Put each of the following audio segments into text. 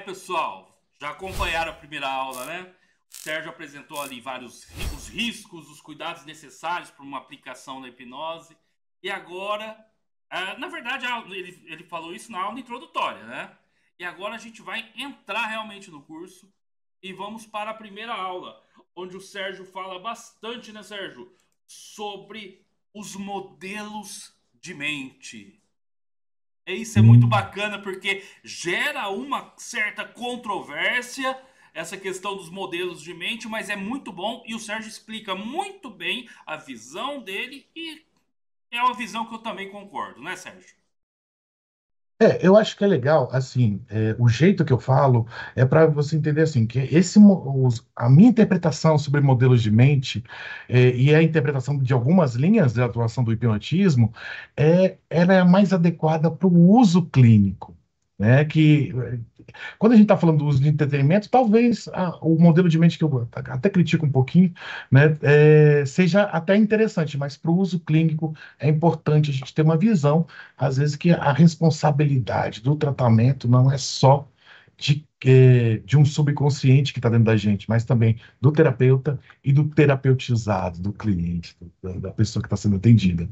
Pessoal, já acompanharam a primeira aula, né? O Sérgio apresentou ali os riscos, os cuidados necessários para uma aplicação da hipnose. E agora, na verdade, ele falou isso na aula introdutória, né? E agora a gente vai entrar realmente no curso e vamos para a primeira aula, onde o Sérgio fala bastante, né, Sérgio? Sobre os modelos de mente. Isso é muito Hum. bacana porque gera uma certa controvérsia essa questão dos modelos de mente, mas é muito bom e o Sérgio explica muito bem a visão dele e é uma visão que eu também concordo, né, Sérgio? Eu acho que é legal, assim, o jeito que eu falo é para você entender, assim, que a minha interpretação sobre modelos de mente e a interpretação de algumas linhas de atuação do hipnotismo, ela é a mais adequada para o uso clínico, né? Quando a gente está falando do uso de entretenimento, talvez o modelo de mente que eu até critico um pouquinho, né, seja até interessante, mas para o uso clínico é importante a gente ter uma visão, às vezes, que a responsabilidade do tratamento não é só de um subconsciente que está dentro da gente, mas também do terapeuta e do terapeutizado, do cliente, da pessoa que está sendo atendida.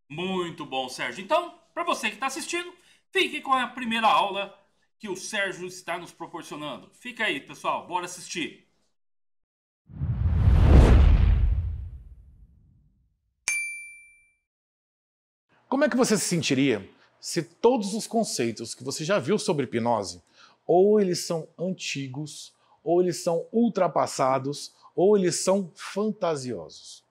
Muito bom, Sérgio. Então, para você que está assistindo, fique com a primeira aula que o Sérgio está nos proporcionando. Fica aí, pessoal, bora assistir. Como é que você se sentiria se todos os conceitos que você já viu sobre hipnose, ou eles são antigos, ou eles são ultrapassados, ou eles são fantasiosos?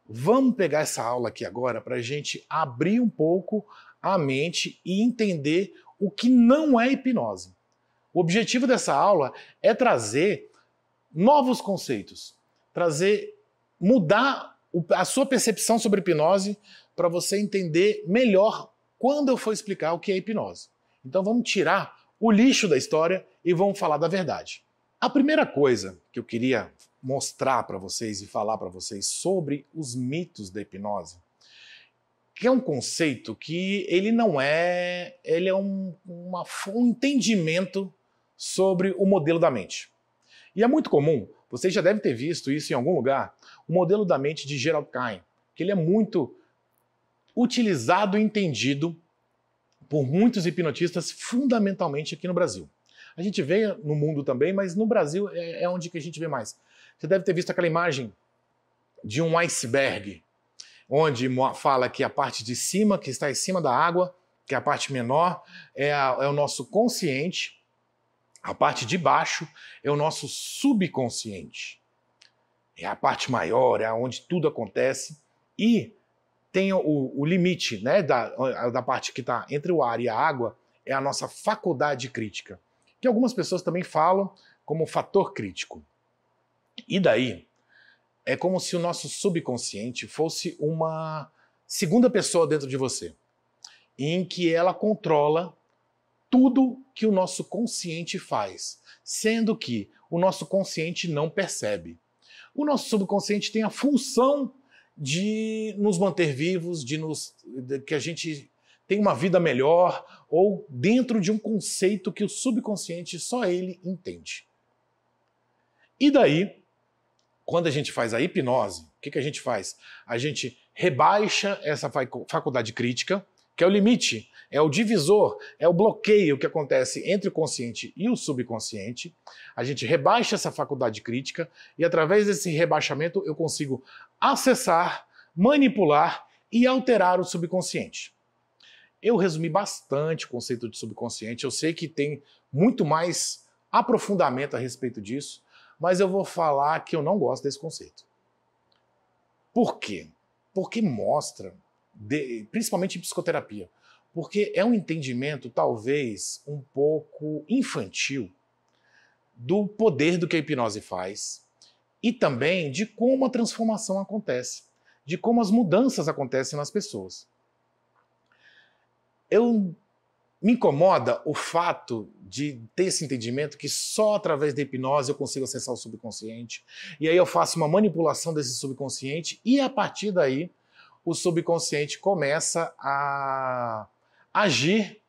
Vamos pegar essa aula aqui agora para a gente abrir um pouco a mente e entender o que não é hipnose. O objetivo dessa aula é trazer novos conceitos, mudar a sua percepção sobre hipnose para você entender melhor quando eu for explicar o que é hipnose. Então vamos tirar o lixo da história e vamos falar da verdade. A primeira coisa que eu queria mostrar para vocês e falar para vocês sobre os mitos da hipnose, que é um conceito que ele não é, ele é um entendimento sobre o modelo da mente. E é muito comum, vocês já devem ter visto isso em algum lugar, o modelo da mente de Gerald Kein, que ele é muito utilizado e entendido por muitos hipnotistas, fundamentalmente aqui no Brasil. A gente vê no mundo também, mas no Brasil é onde que a gente vê mais. Você deve ter visto aquela imagem de um iceberg, onde fala que a parte de cima, que está em cima da água, que é a parte menor, é o nosso consciente, a parte de baixo é o nosso subconsciente. É a parte maior, é onde tudo acontece. E tem o limite, né, da parte que está entre o ar e a água, é a nossa faculdade crítica, que algumas pessoas também falam como fator crítico. E daí, é como se o nosso subconsciente fosse uma segunda pessoa dentro de você, em que ela controla tudo que o nosso consciente faz, sendo que o nosso consciente não percebe. O nosso subconsciente tem a função de nos manter vivos, de que a gente tenha uma vida melhor, ou dentro de um conceito que o subconsciente só ele entende. E daí, quando a gente faz a hipnose, o que a gente faz? A gente rebaixa essa faculdade crítica, que é o limite, é o divisor, é o bloqueio que acontece entre o consciente e o subconsciente. A gente rebaixa essa faculdade crítica e através desse rebaixamento eu consigo acessar, manipular e alterar o subconsciente. Eu resumi bastante o conceito de subconsciente, eu sei que tem muito mais aprofundamento a respeito disso, mas eu vou falar que eu não gosto desse conceito. Por quê? Porque mostra, principalmente em psicoterapia, porque é um entendimento talvez um pouco infantil do poder do que a hipnose faz e também de como a transformação acontece, de como as mudanças acontecem nas pessoas. Me incomoda o fato de ter esse entendimento que só através da hipnose eu consigo acessar o subconsciente, e aí eu faço uma manipulação desse subconsciente e a partir daí o subconsciente começa a agir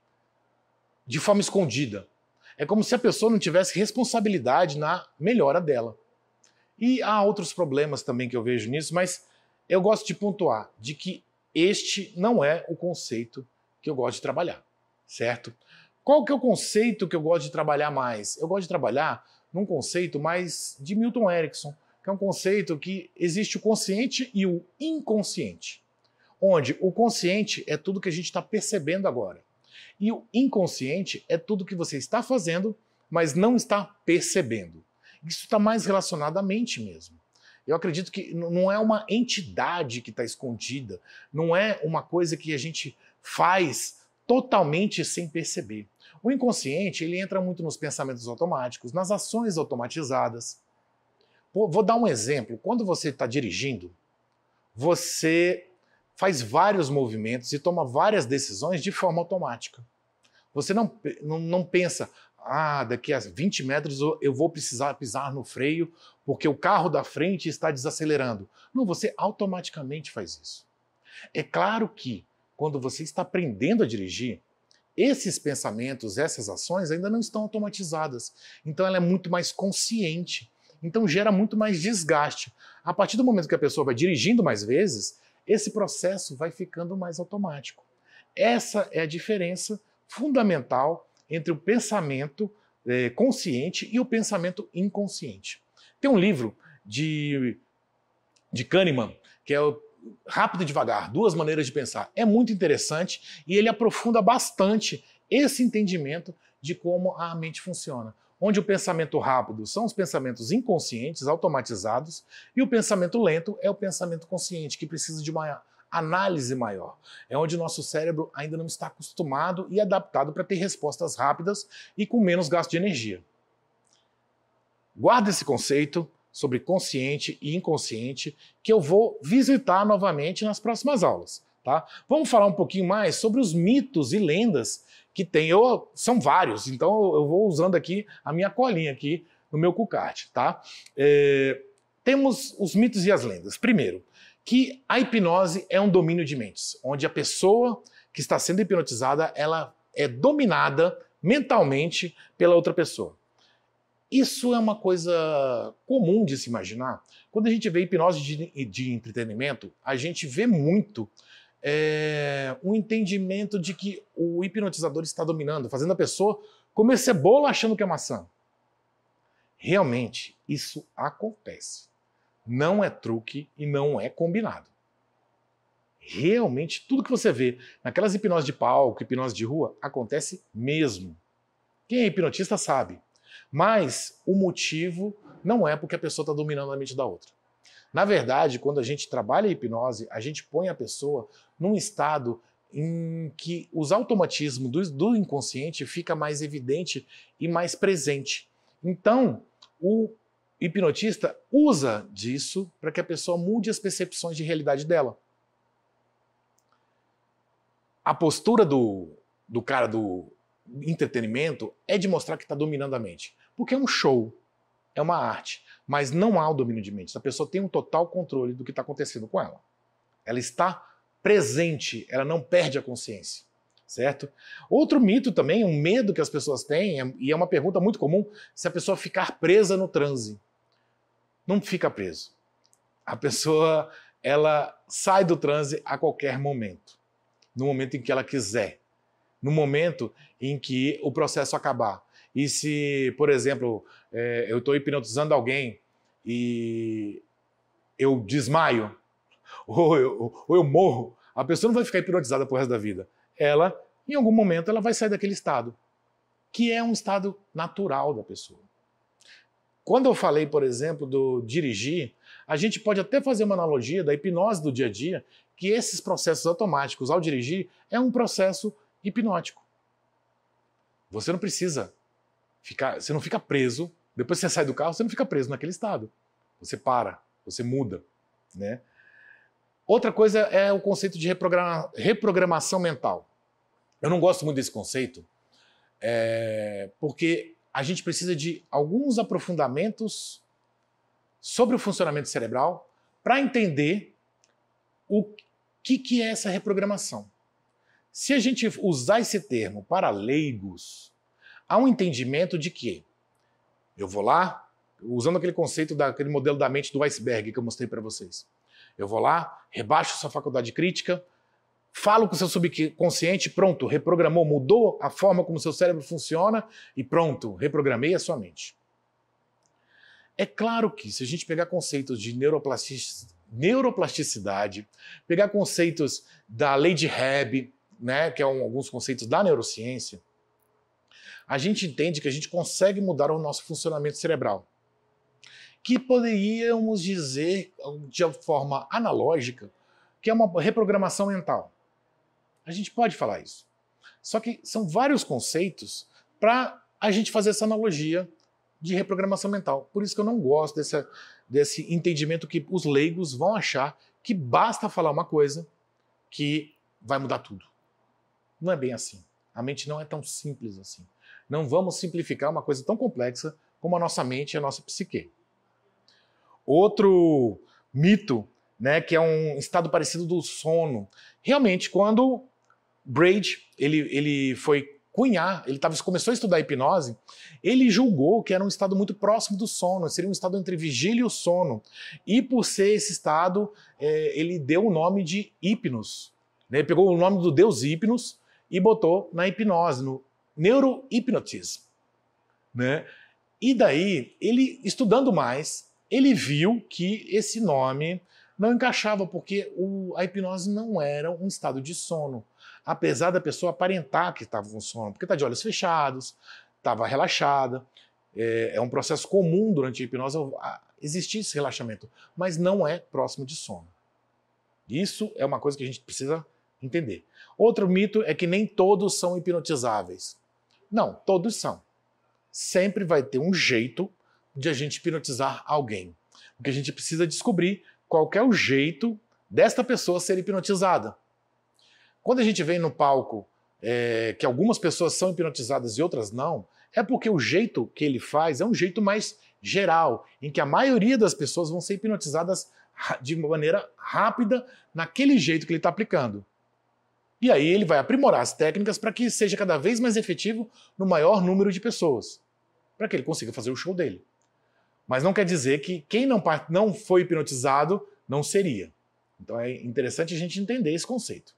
de forma escondida. É como se a pessoa não tivesse responsabilidade na melhora dela. E há outros problemas também que eu vejo nisso, mas eu gosto de pontuar de que este não é o conceito que eu gosto de trabalhar, certo? Qual que é o conceito que eu gosto de trabalhar mais? Eu gosto de trabalhar num conceito mais de Milton Erickson, que é um conceito que existe o consciente e o inconsciente, onde o consciente é tudo que a gente está percebendo agora. E o inconsciente é tudo que você está fazendo, mas não está percebendo. Isso está mais relacionado à mente mesmo. Eu acredito que não é uma entidade que está escondida, não é uma coisa que a gente faz totalmente sem perceber. O inconsciente, ele entra muito nos pensamentos automáticos, nas ações automatizadas. Vou dar um exemplo. Quando você está dirigindo, você faz vários movimentos e toma várias decisões de forma automática. Você não pensa, daqui a 20 metros eu vou precisar pisar no freio porque o carro da frente está desacelerando. Não, você automaticamente faz isso. É claro que quando você está aprendendo a dirigir, esses pensamentos, essas ações ainda não estão automatizadas. Então ela é muito mais consciente. Então gera muito mais desgaste. A partir do momento que a pessoa vai dirigindo mais vezes, esse processo vai ficando mais automático. Essa é a diferença fundamental entre o pensamento consciente e o pensamento inconsciente. Tem um livro de Kahneman, que é o Rápido e Devagar, Duas Maneiras de Pensar. É muito interessante e ele aprofunda bastante esse entendimento de como a mente funciona. Onde o pensamento rápido são os pensamentos inconscientes, automatizados, e o pensamento lento é o pensamento consciente, que precisa de uma análise maior. É onde o nosso cérebro ainda não está acostumado e adaptado para ter respostas rápidas e com menos gasto de energia. Guarda esse conceito sobre consciente e inconsciente que eu vou visitar novamente nas próximas aulas. Tá? Vamos falar um pouquinho mais sobre os mitos e lendas que tem. São vários, então eu vou usando aqui a minha colinha aqui no meu Cucart. Tá? Temos os mitos e as lendas. Primeiro, que a hipnose é um domínio de mentes, onde a pessoa que está sendo hipnotizada ela é dominada mentalmente pela outra pessoa. Isso é uma coisa comum de se imaginar. Quando a gente vê hipnose de entretenimento, a gente vê muito um entendimento de que o hipnotizador está dominando, fazendo a pessoa comer cebola achando que é maçã. Realmente, isso acontece. Não é truque e não é combinado. Realmente, tudo que você vê naquelas hipnoses de palco, hipnose de rua, acontece mesmo. Quem é hipnotista sabe. Mas o motivo não é porque a pessoa está dominando a mente da outra. Na verdade, quando a gente trabalha a hipnose, a gente põe a pessoa num estado em que os automatismos do inconsciente fica mais evidente e mais presente. Então, o hipnotista usa disso para que a pessoa mude as percepções de realidade dela. A postura do cara do entretenimento é de mostrar que está dominando a mente. Porque é um show, é uma arte, mas não há o domínio de mente. A pessoa tem um total controle do que está acontecendo com ela. Ela está presente, ela não perde a consciência, certo? Outro mito também, um medo que as pessoas têm, e é uma pergunta muito comum, se a pessoa ficar presa no transe. Não fica preso. A pessoa, ela sai do transe a qualquer momento. No momento em que ela quiser. No momento em que o processo acabar. E se, por exemplo, eu estou hipnotizando alguém e eu desmaio, ou eu morro, a pessoa não vai ficar hipnotizada pro resto da vida. Ela, em algum momento, ela vai sair daquele estado, que é um estado natural da pessoa. Quando eu falei, por exemplo, do dirigir, a gente pode até fazer uma analogia da hipnose do dia a dia, que esses processos automáticos ao dirigir é um processo hipnótico. Você não precisa você não fica preso, depois que você sai do carro, você não fica preso naquele estado. Você para, você muda, né? Outra coisa é o conceito de reprogramação mental. Eu não gosto muito desse conceito, porque a gente precisa de alguns aprofundamentos sobre o funcionamento cerebral para entender o que é essa reprogramação. Se a gente usar esse termo para leigos, há um entendimento de que eu vou lá, usando aquele conceito daquele modelo da mente do iceberg que eu mostrei para vocês. Eu vou lá, rebaixo sua faculdade crítica, falo com o seu subconsciente, pronto, reprogramou, mudou a forma como o seu cérebro funciona e pronto, reprogramei a sua mente. É claro que se a gente pegar conceitos de neuroplasticidade, pegar conceitos da lei de Hebb, né, que são alguns conceitos da neurociência, a gente entende que a gente consegue mudar o nosso funcionamento cerebral. Que poderíamos dizer, de forma analógica, que é uma reprogramação mental. A gente pode falar isso. Só que são vários conceitos para a gente fazer essa analogia de reprogramação mental. Por isso que eu não gosto desse entendimento que os leigos vão achar que basta falar uma coisa que vai mudar tudo. Não é bem assim. A mente não é tão simples assim. Não vamos simplificar uma coisa tão complexa como a nossa mente e a nossa psique. Outro mito, né, que é um estado parecido do sono. Realmente, quando Braid ele foi cunhar, começou a estudar hipnose, ele julgou que era um estado muito próximo do sono, seria um estado entre vigília e o sono. E por ser esse estado, ele deu o nome de Hipnos. Né? Ele pegou o nome do deus Hipnos e botou na hipnose, no neurohipnotismo. Né? E daí, ele estudando mais, ele viu que esse nome não encaixava, porque a hipnose não era um estado de sono. Apesar da pessoa aparentar que estava com sono, porque está de olhos fechados, estava relaxada. É um processo comum durante a hipnose existir esse relaxamento, mas não é próximo de sono. Isso é uma coisa que a gente precisa entender. Outro mito é que nem todos são hipnotizáveis. Não, todos são. Sempre vai ter um jeito de a gente hipnotizar alguém. Porque a gente precisa descobrir qual é o jeito desta pessoa ser hipnotizada. Quando a gente vem no palco que algumas pessoas são hipnotizadas e outras não, é porque o jeito que ele faz é um jeito mais geral, em que a maioria das pessoas vão ser hipnotizadas de maneira rápida naquele jeito que ele está aplicando. E aí ele vai aprimorar as técnicas para que seja cada vez mais efetivo no maior número de pessoas, para que ele consiga fazer o show dele. Mas não quer dizer que quem não foi hipnotizado não seria. Então é interessante a gente entender esse conceito.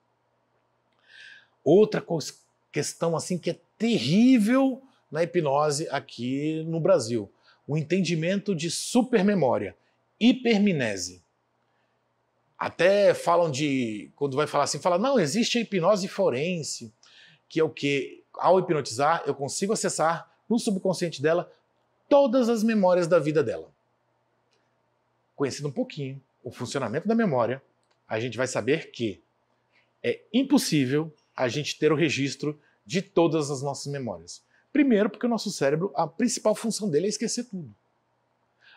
Outra questão assim que é terrível na hipnose aqui no Brasil, o entendimento de supermemória, hipermnese. Até falam quando vai falar assim, não, existe a hipnose forense, que é o que, ao hipnotizar, eu consigo acessar no subconsciente dela todas as memórias da vida dela. Conhecendo um pouquinho o funcionamento da memória, a gente vai saber que é impossível a gente ter o registro de todas as nossas memórias. Primeiro, porque o nosso cérebro, a principal função dele é esquecer tudo.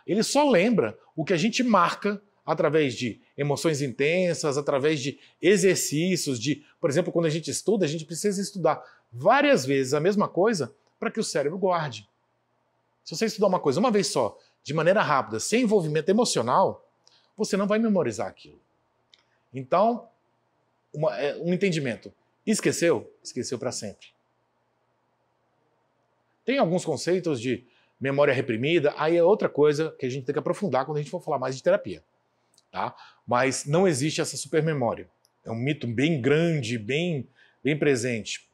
Ele só lembra o que a gente marca através de emoções intensas, através de exercícios, por exemplo, quando a gente estuda, a gente precisa estudar várias vezes a mesma coisa para que o cérebro guarde. Se você estudar uma coisa uma vez só, de maneira rápida, sem envolvimento emocional, você não vai memorizar aquilo. Então, um entendimento. Esqueceu? Esqueceu para sempre. Tem alguns conceitos de memória reprimida, aí é outra coisa que a gente tem que aprofundar quando a gente for falar mais de terapia. Tá? Mas não existe essa supermemória. É um mito bem grande, bem presente.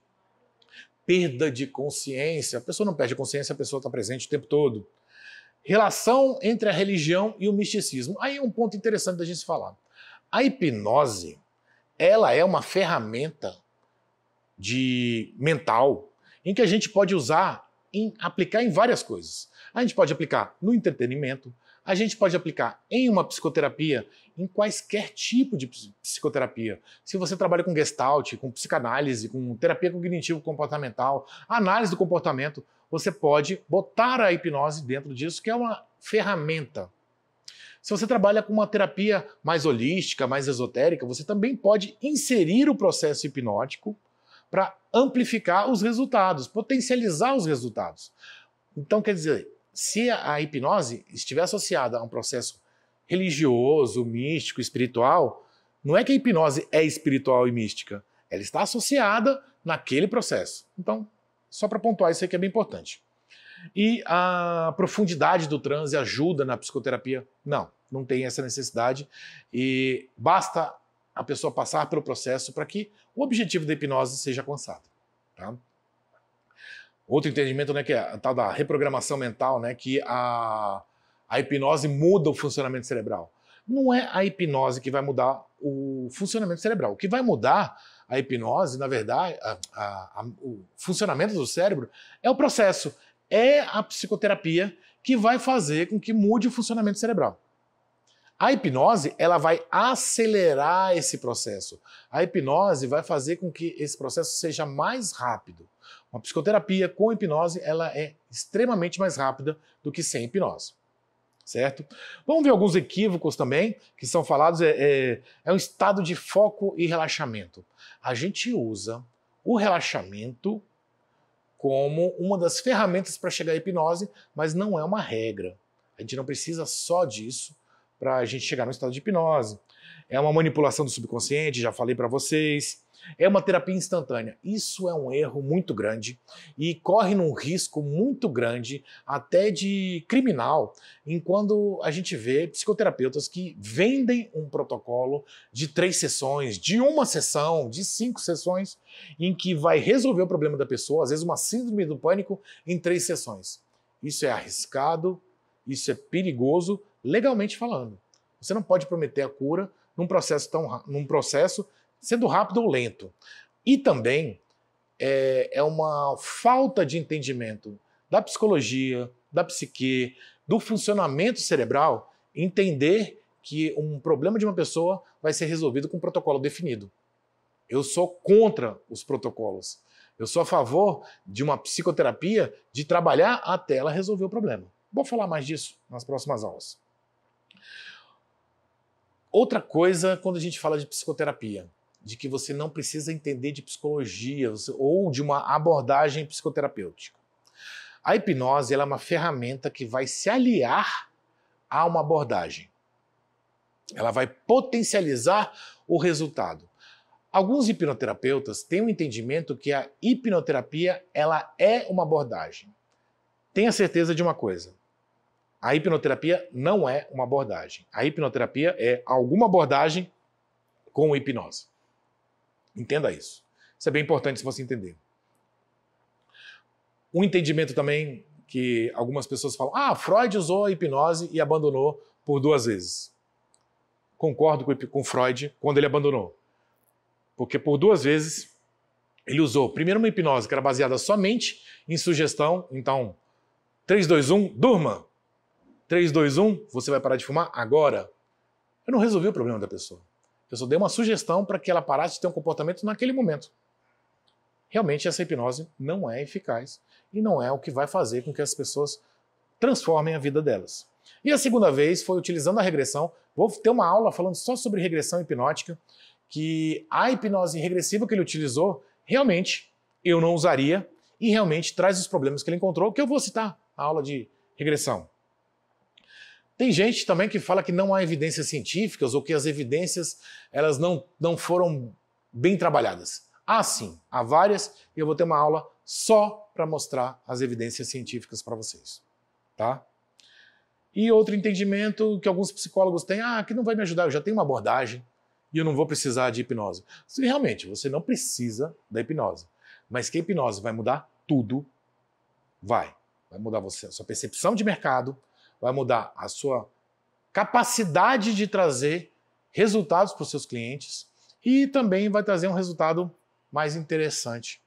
Perda de consciência. A pessoa não perde a consciência, a pessoa está presente o tempo todo. Relação entre a religião e o misticismo. Aí é um ponto interessante da gente falar. A hipnose, ela é uma ferramenta mental em que a gente pode aplicar em várias coisas. A gente pode aplicar no entretenimento, a gente pode aplicar em uma psicoterapia, em quaisquer tipo de psicoterapia. Se você trabalha com Gestalt, com psicanálise, com terapia cognitivo-comportamental, análise do comportamento, você pode botar a hipnose dentro disso, que é uma ferramenta. Se você trabalha com uma terapia mais holística, mais esotérica, você também pode inserir o processo hipnótico para amplificar os resultados, potencializar os resultados. Então, quer dizer, se a hipnose estiver associada a um processo religioso, místico, espiritual, não é que a hipnose é espiritual e mística, ela está associada naquele processo. Então, só para pontuar isso aqui é bem importante. E a profundidade do transe ajuda na psicoterapia? Não, não tem essa necessidade e basta a pessoa passar pelo processo para que o objetivo da hipnose seja alcançado. Tá? Outro entendimento, né, que é a tal da reprogramação mental, né, que a hipnose muda o funcionamento cerebral. Não é a hipnose que vai mudar o funcionamento cerebral. O que vai mudar a hipnose, na verdade, o funcionamento do cérebro é o processo. É a psicoterapia que vai fazer com que mude o funcionamento cerebral. A hipnose, ela vai acelerar esse processo. A hipnose vai fazer com que esse processo seja mais rápido. Uma psicoterapia com hipnose, ela é extremamente mais rápida do que sem hipnose. Certo? Vamos ver alguns equívocos também que são falados. É um estado de foco e relaxamento. A gente usa o relaxamento como uma das ferramentas para chegar à hipnose, mas não é uma regra. A gente não precisa só disso para a gente chegar no estado de hipnose. É uma manipulação do subconsciente, já falei para vocês. É uma terapia instantânea. Isso é um erro muito grande e corre num risco muito grande, até de criminal, em quando a gente vê psicoterapeutas que vendem um protocolo de 3 sessões, de 1 sessão, de 5 sessões, em que vai resolver o problema da pessoa, às vezes uma síndrome do pânico, em 3 sessões. Isso é arriscado, isso é perigoso, legalmente falando. Você não pode prometer a cura num processo sendo rápido ou lento. E também é uma falta de entendimento da psicologia, da psique, do funcionamento cerebral, entender que um problema de uma pessoa vai ser resolvido com um protocolo definido. Eu sou contra os protocolos. Eu sou a favor de uma psicoterapia de trabalhar até ela resolver o problema. Vou falar mais disso nas próximas aulas. Outra coisa quando a gente fala de psicoterapia, de que você não precisa entender de psicologia ou de uma abordagem psicoterapêutica. A hipnose ela é uma ferramenta que vai se aliar a uma abordagem. Ela vai potencializar o resultado. Alguns hipnoterapeutas têm um entendimento que a hipnoterapia ela é uma abordagem. Tenha certeza de uma coisa. A hipnoterapia não é uma abordagem. A hipnoterapia é alguma abordagem com hipnose. Entenda isso. Isso é bem importante se você entender. Um entendimento também que algumas pessoas falam: Freud usou a hipnose e abandonou por 2 vezes. Concordo com Freud quando ele abandonou. Porque por 2 vezes ele usou primeiro uma hipnose que era baseada somente em sugestão. Então, 3, 2, 1, durma! 3, 2, 1, você vai parar de fumar agora. Eu não resolvi o problema da pessoa. Eu só dei uma sugestão para que ela parasse de ter um comportamento naquele momento. Realmente essa hipnose não é eficaz e não é o que vai fazer com que as pessoas transformem a vida delas. E a segunda vez foi utilizando a regressão. Vou ter uma aula falando só sobre regressão hipnótica, que a hipnose regressiva que ele utilizou, realmente eu não usaria e realmente traz os problemas que ele encontrou, que eu vou citar a aula de regressão. Tem gente também que fala que não há evidências científicas ou que as evidências elas não foram bem trabalhadas. Sim, há várias e eu vou ter uma aula só para mostrar as evidências científicas para vocês. Tá? E outro entendimento que alguns psicólogos têm, que não vai me ajudar, eu já tenho uma abordagem e eu não vou precisar de hipnose. Realmente, você não precisa da hipnose, mas que a hipnose vai mudar tudo, vai mudar a sua percepção de mercado, vai mudar a sua capacidade de trazer resultados para os seus clientes e também vai trazer um resultado mais interessante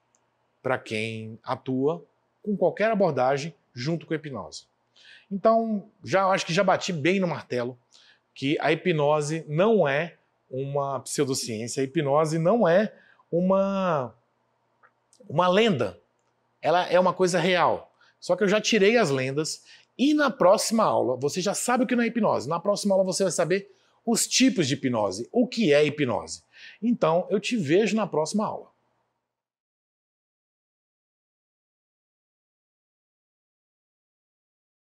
para quem atua com qualquer abordagem junto com a hipnose. Então, acho que já bati bem no martelo que a hipnose não é uma pseudociência, a hipnose não é uma lenda, ela é uma coisa real. Só que eu já tirei as lendas. E na próxima aula, você já sabe o que não é hipnose. Na próxima aula você vai saber os tipos de hipnose, o que é hipnose. Então, eu te vejo na próxima aula.